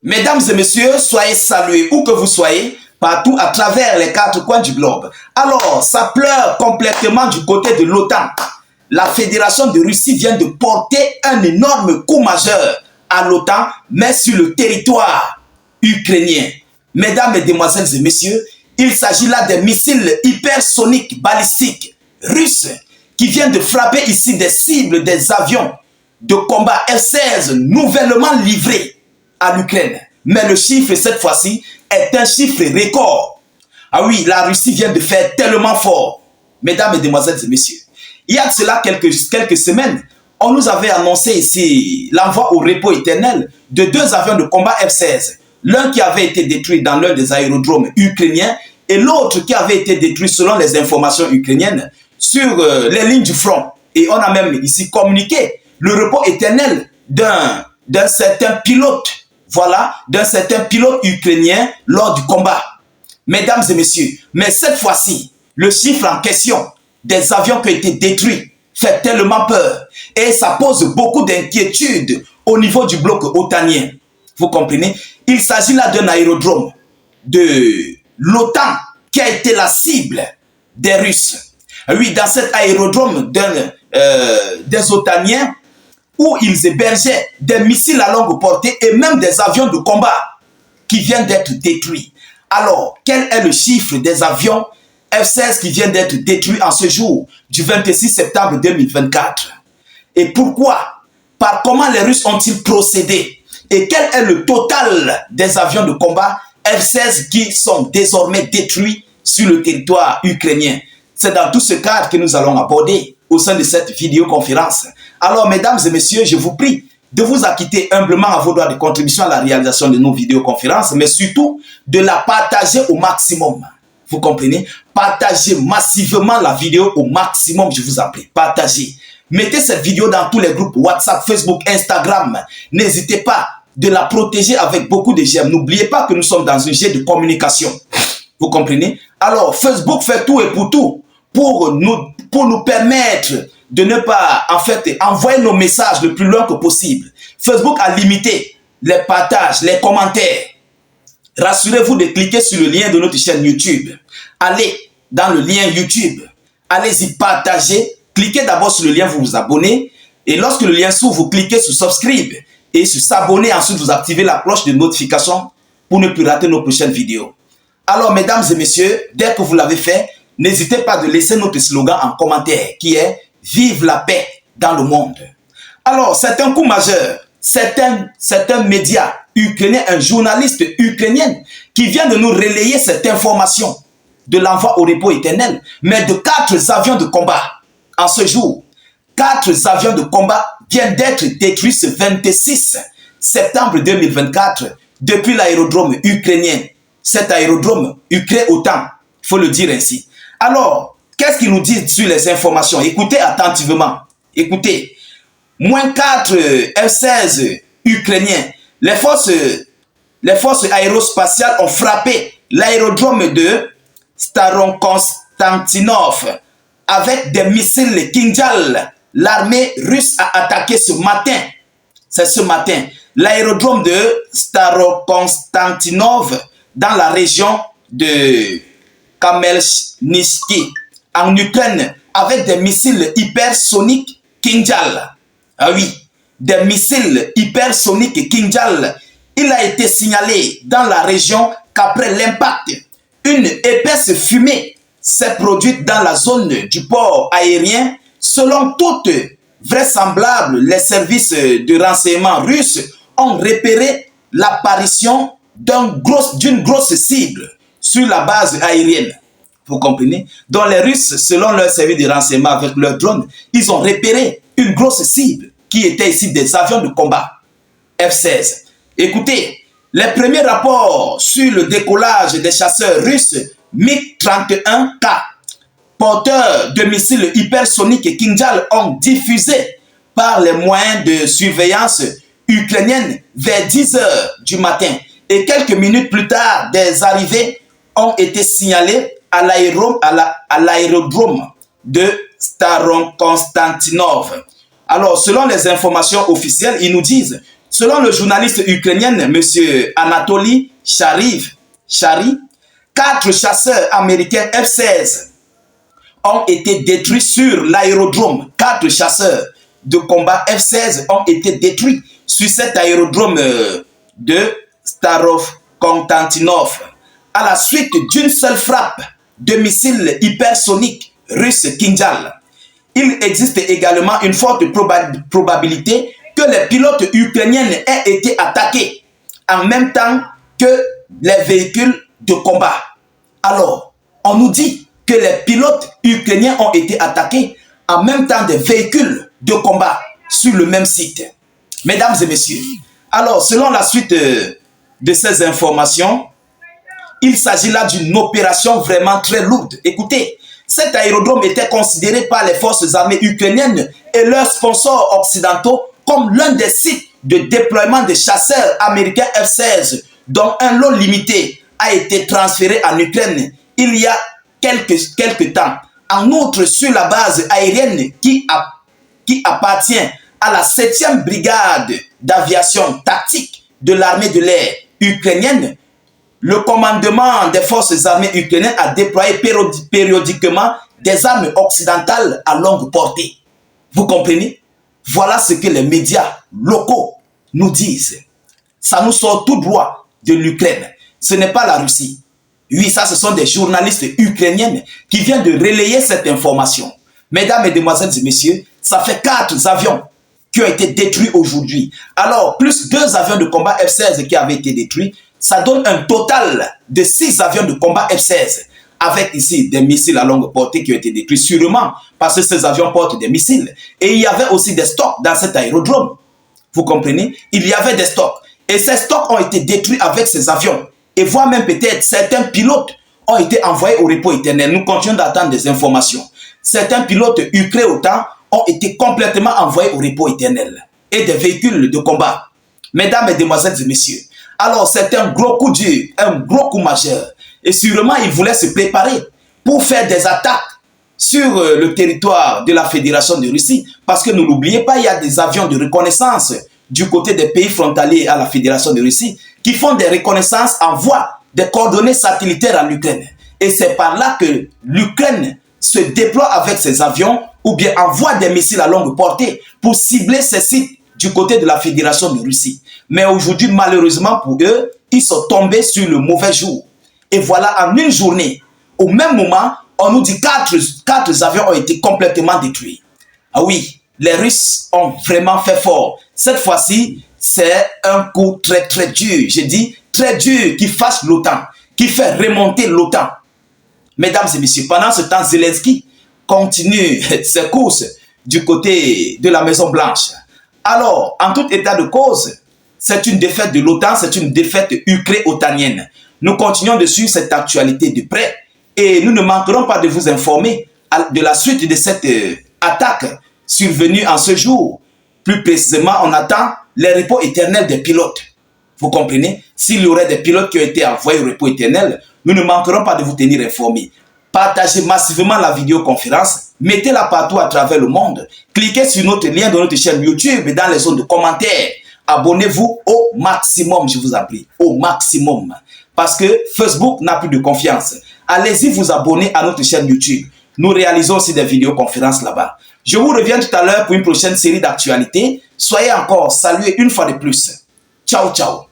Mesdames et messieurs, soyez salués où que vous soyez, partout à travers les quatre coins du globe. Alors, ça pleure complètement du côté de l'OTAN. La Fédération de Russie vient de porter un énorme coup majeur à l'OTAN, mais sur le territoire ukrainien. Mesdames, mesdemoiselles et messieurs, il s'agit là des missiles hypersoniques balistiques russes qui viennent de frapper ici des cibles des avions de combat F-16 nouvellement livrés à l'Ukraine. Mais le chiffre, cette fois-ci, est un chiffre record. Ah oui, la Russie vient de faire tellement fort. Mesdames, mesdemoiselles et messieurs, il y a de cela quelques semaines, on nous avait annoncé ici l'envoi au repos éternel de 2 avions de combat F-16. L'un qui avait été détruit dans l'un des aérodromes ukrainiens et l'autre qui avait été détruit selon les informations ukrainiennes sur les lignes du front. Et on a même ici communiqué le repos éternel d'un certain pilote, voilà, d'un certain pilote ukrainien lors du combat. Mesdames et messieurs, mais cette fois-ci, le chiffre en question des avions qui ont été détruits fait tellement peur et ça pose beaucoup d'inquiétudes au niveau du bloc otanien. Vous comprenez? Il s'agit là d'un aérodrome de l'OTAN qui a été la cible des Russes. Oui, dans cet aérodrome des Otaniens, où ils hébergeaient des missiles à longue portée et même des avions de combat qui viennent d'être détruits. Alors, quel est le chiffre des avions F-16 qui viennent d'être détruits en ce jour du 26 septembre 2024? Et pourquoi? Par comment les Russes ont-ils procédé? Et quel est le total des avions de combat F-16 qui sont désormais détruits sur le territoire ukrainien? C'est dans tout ce cadre que nous allons aborder au sein de cette vidéoconférence. Alors, mesdames et messieurs, je vous prie de vous acquitter humblement à vos droits de contribution à la réalisation de nos vidéoconférences, mais surtout de la partager au maximum. Vous comprenez? Partagez massivement la vidéo au maximum, je vous en prie. Partagez. Mettez cette vidéo dans tous les groupes WhatsApp, Facebook, Instagram. N'hésitez pas de la protéger avec beaucoup de j'aime. N'oubliez pas que nous sommes dans un jet de communication. Vous comprenez? Alors, Facebook fait tout et pour tout pour nous permettre de ne pas, en fait, envoyer nos messages le plus loin que possible. Facebook a limité les partages, les commentaires. Rassurez-vous de cliquer sur le lien de notre chaîne YouTube. Allez dans le lien YouTube. Allez-y partager. Cliquez d'abord sur le lien, vous vous abonnez. Et lorsque le lien s'ouvre, vous cliquez sur Subscribe. Et sur S'abonner, ensuite vous activez la cloche de notification pour ne plus rater nos prochaines vidéos. Alors, mesdames et messieurs, dès que vous l'avez fait, n'hésitez pas de laisser notre slogan en commentaire qui est « Vive la paix dans le monde ». Alors, c'est un coup majeur. C'est un média ukrainien, un journaliste ukrainien qui vient de nous relayer cette information de l'envoi au repos éternel, mais de 4 avions de combat. En ce jour, 4 avions de combat viennent d'être détruits ce 26 septembre 2024 depuis l'aérodrome ukrainien. Cet aérodrome ukrain-OTAN, il faut le dire ainsi. Alors, qu'est-ce qu'il nous dit sur les informations? Écoutez attentivement. Écoutez. -4 F-16 ukrainiens. Les forces aérospatiales ont frappé l'aérodrome de Starokonstantinov avec des missiles Kinjal. L'armée russe a attaqué ce matin. C'est ce matin. L'aérodrome de Starokonstantinov dans la région de Khmelnytsky en Ukraine avec des missiles hypersoniques Kinjal. Ah oui, des missiles hypersoniques Kinjal. Il a été signalé dans la région qu'après l'impact, une épaisse fumée s'est produite dans la zone du port aérien. Selon toute vraisemblable, les services de renseignement russes ont repéré l'apparition d'une grosse cible sur la base aérienne. Vous comprenez? Donc les Russes, selon leur service de renseignement avec leurs drones, ils ont repéré une grosse cible qui était ici des avions de combat F-16. Écoutez, les premiers rapports sur le décollage des chasseurs russes MiG-31K, porteurs de missiles hypersoniques Kinjal, ont diffusé par les moyens de surveillance ukrainiennes vers 10 h du matin. Et quelques minutes plus tard, des arrivées ont été signalées à l'aérodrome de Starokonstantinov. Alors, selon les informations officielles, ils nous disent Selon le journaliste ukrainien M. Anatoly Chari, 4 chasseurs américains F-16 ont été détruits sur l'aérodrome. 4 chasseurs de combat F-16 ont été détruits sur cet aérodrome de Starov-Konstantinov à la suite d'une seule frappe de missiles hypersoniques russes Kinjal. Il existe également une forte probabilité que les pilotes ukrainiens aient été attaqués en même temps que les véhicules de combat. Alors, on nous dit que les pilotes ukrainiens ont été attaqués en même temps des véhicules de combat sur le même site. Mesdames et messieurs, alors selon la suite de ces informations, il s'agit là d'une opération vraiment très lourde. Écoutez, cet aérodrome était considéré par les forces armées ukrainiennes et leurs sponsors occidentaux comme l'un des sites de déploiement des chasseurs américains F-16 dont un lot limité a été transféré en Ukraine il y a quelques temps. En outre, sur la base aérienne qui appartient à la 7e brigade d'aviation tactique de l'armée de l'air ukrainienne, le commandement des forces armées ukrainiennes a déployé périodiquement des armes occidentales à longue portée. Vous comprenez? Voilà ce que les médias locaux nous disent. Ça nous sort tout droit de l'Ukraine. Ce n'est pas la Russie. Oui, ça, ce sont des journalistes ukrainiennes qui viennent de relayer cette information. Mesdames, Mesdemoiselles et Messieurs, ça fait 4 avions qui ont été détruits aujourd'hui. Alors, plus 2 avions de combat F-16 qui avaient été détruits, ça donne un total de 6 avions de combat F-16 avec ici des missiles à longue portée qui ont été détruits, sûrement parce que ces avions portent des missiles. Et il y avait aussi des stocks dans cet aérodrome. Vous comprenez? Il y avait des stocks. Et ces stocks ont été détruits avec ces avions. Et voire même peut-être certains pilotes ont été envoyés au repos éternel. Nous continuons d'attendre des informations. Certains pilotes ukrainiens autant ont été complètement envoyés au repos éternel. Et des véhicules de combat. Mesdames, Mesdemoiselles et Messieurs. Alors c'est un gros coup dur, un gros coup majeur. Et sûrement ils voulaient se préparer pour faire des attaques sur le territoire de la Fédération de Russie. Parce que ne l'oubliez pas, il y a des avions de reconnaissance du côté des pays frontaliers à la Fédération de Russie qui font des reconnaissances, envoient des coordonnées satellitaires en Ukraine. Et c'est par là que l'Ukraine se déploie avec ses avions ou bien envoie des missiles à longue portée pour cibler ces sites du côté de la Fédération de Russie. Mais aujourd'hui, malheureusement pour eux, ils sont tombés sur le mauvais jour. Et voilà, en une journée, au même moment, on nous dit 4 avions ont été complètement détruits. Ah oui, les Russes ont vraiment fait fort. Cette fois-ci, c'est un coup très très dur. Je dis très dur qui fâche l'OTAN, qui fait remonter l'OTAN. Mesdames et messieurs, pendant ce temps, Zelensky continue ses courses du côté de la Maison Blanche. Alors, en tout état de cause, c'est une défaite de l'OTAN, c'est une défaite ukraino-otanienne. Nous continuons de suivre cette actualité de près et nous ne manquerons pas de vous informer de la suite de cette attaque survenue en ce jour. Plus précisément, on attend les repos éternels des pilotes. Vous comprenez? S'il y aurait des pilotes qui ont été envoyés au repos éternel, nous ne manquerons pas de vous tenir informés. Partagez massivement la vidéoconférence, mettez-la partout à travers le monde. Cliquez sur notre lien de notre chaîne YouTube et dans les zones de commentaires. Abonnez-vous au maximum, je vous en prie, au maximum. Parce que Facebook n'a plus de confiance. Allez-y vous abonner à notre chaîne YouTube. Nous réalisons aussi des vidéoconférences là-bas. Je vous reviens tout à l'heure pour une prochaine série d'actualités. Soyez encore salués une fois de plus. Ciao, ciao.